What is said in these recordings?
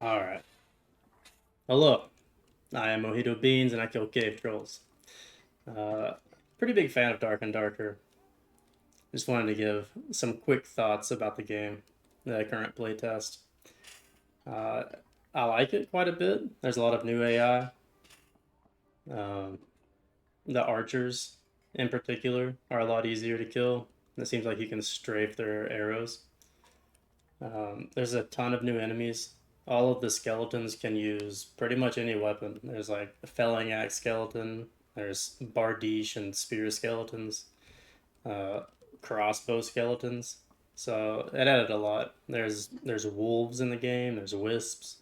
Alright. Hello, I am MojitoBeans and I kill cave trolls. Uh, Pretty big fan of Dark and Darker. Just wanted to give some quick thoughts about the game, the current playtest. Uh, I like it quite a bit. There's a lot of new AI. Um, the archers, in particular, are a lot easier to kill. It seems like you can strafe their arrows. There's a ton of new enemies. All of the skeletons can use pretty much any weapon. There's like a felling axe skeleton. There's bardiche and spear skeletons, uh, crossbow skeletons. So it added a lot. There's wolves in the game. There's wisps.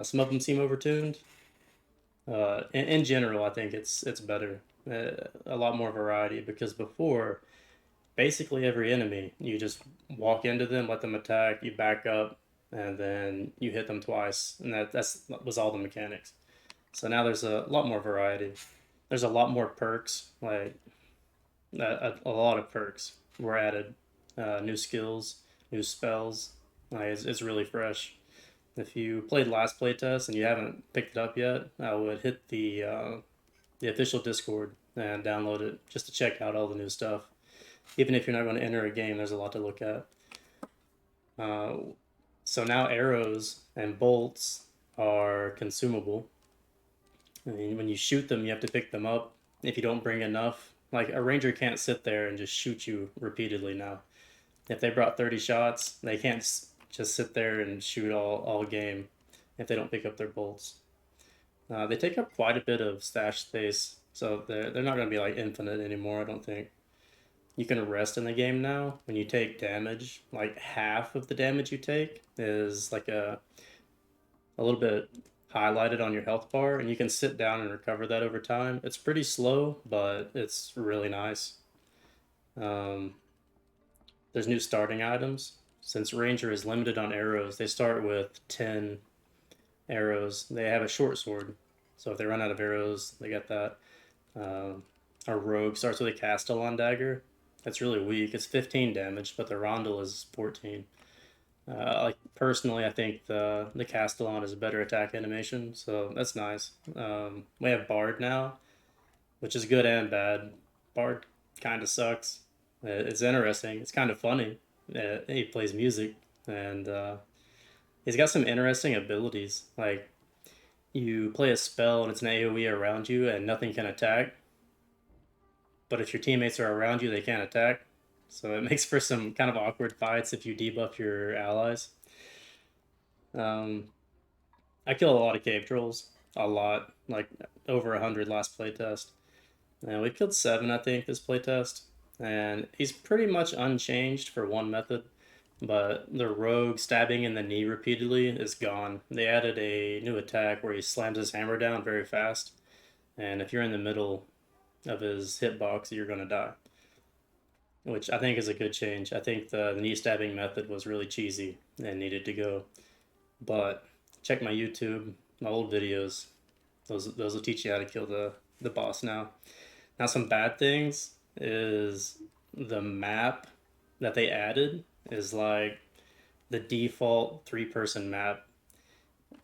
Some of them seem overtuned. In general, I think it's better. A lot more variety because before basically every enemy. You just walk into them, let them attack, you back up, and then you hit them twice, and that was all the mechanics. So now there's a lot more variety. There's a lot more perks, like a lot of perks were added, new skills, new spells. It's really fresh. If you played last playtest and you haven't picked it up yet, I would hit the official Discord and download it just to check out all the new stuff. Even if you're not going to enter a game, there's a lot to look at. Uh, so now arrows and bolts are consumable. I mean, when you shoot them, you have to pick them up. If you don't bring enough, like a ranger can't sit there and just shoot you repeatedly now. If they brought 30 shots, they can't just sit there and shoot all game if they don't pick up their bolts. They take up quite a bit of stash space, so they're not going to be like infinite anymore, I don't think. You can rest in the game now when you take damage. Like half of the damage you take is like a little bit highlighted on your health bar, and you can sit down and recover that over time. It's pretty slow, but it's really nice. Um, there's new starting items. Since Ranger is limited on arrows, they start with 10 arrows. They have a short sword, so if they run out of arrows, they get that. Um, our rogue starts with a Castellan dagger. It's really weak. It's 15 damage, but the Rondel is 14. Like personally, I think the Castellan is a better attack animation, so that's nice. We have Bard now, which is good and bad. Bard kind of sucks. It's interesting. It's kind of funny. He plays music, and he's got some interesting abilities. Like you play a spell and it's an AOE around you, and nothing can attack. But if your teammates are around you, they can't attack. So it makes for some kind of awkward fights if you debuff your allies. Um, I kill a lot of cave trolls, a lot, like over 100 last playtest. And we've killed 7, I think, this playtest. And he's pretty much unchanged for one method, but the rogue stabbing in the knee repeatedly is gone. They added a new attack where he slams his hammer down very fast, and if you're in the middle of his hitbox, you're going to die, which I think is a good change. I think the knee stabbing method was really cheesy and needed to go. But check my YouTube, my old videos. Those will teach you how to kill the boss now. Now some bad things is the map that they added is like the default 3-person map.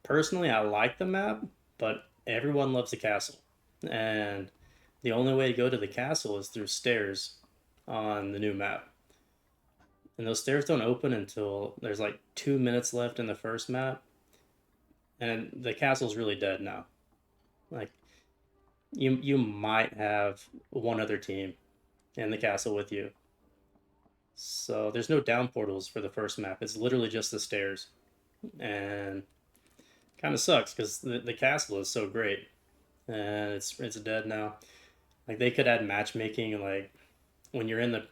Personally, I like the map, but everyone loves the castle. And the only way to go to the castle is through stairs on the new map. And those stairs don't open until there's like 2 minutes left in the first map, and the castle's really dead now. Like you might have one other team in the castle with you. So there's no down portals for the first map. It's literally just the stairs, and kind of sucks because the castle is so great, and it's dead now. Like they could add matchmaking, like when you're in the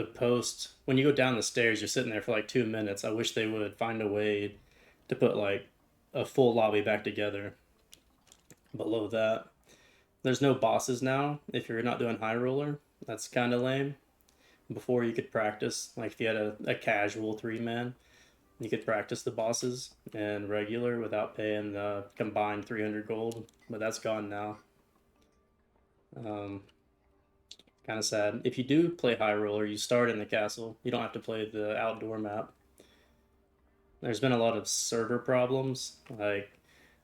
post when you go down the stairs, you're sitting there for like 2 minutes. I wish they would find a way to put like a full lobby back together below that. There's no bosses now if you're not doing high roller. That's kind of lame. Before you could practice, like if you had a casual 3-man, you could practice the bosses and regular without paying the combined 300 gold, but that's gone now. Um, Kind of sad. If you do play high roller, you start in the castle. You don't have to play the outdoor map. There's been a lot of server problems, like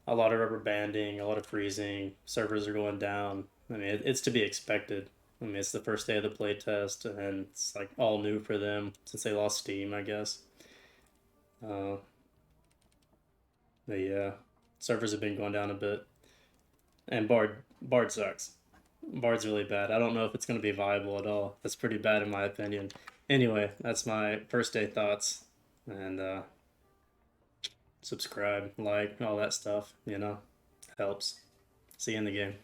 a lot of rubber banding, a lot of freezing. Servers are going down. I mean, it's to be expected. I mean, it's the first day of the playtest, and it's like all new for them since they lost Steam, I guess. Uh, but yeah, servers have been going down a bit, and Bard sucks. Bard's really bad. I don't know if it's going to be viable at all. That's pretty bad in my opinion. Anyway, that's my first day thoughts, and subscribe, like, all that stuff. Helps. See you in the game.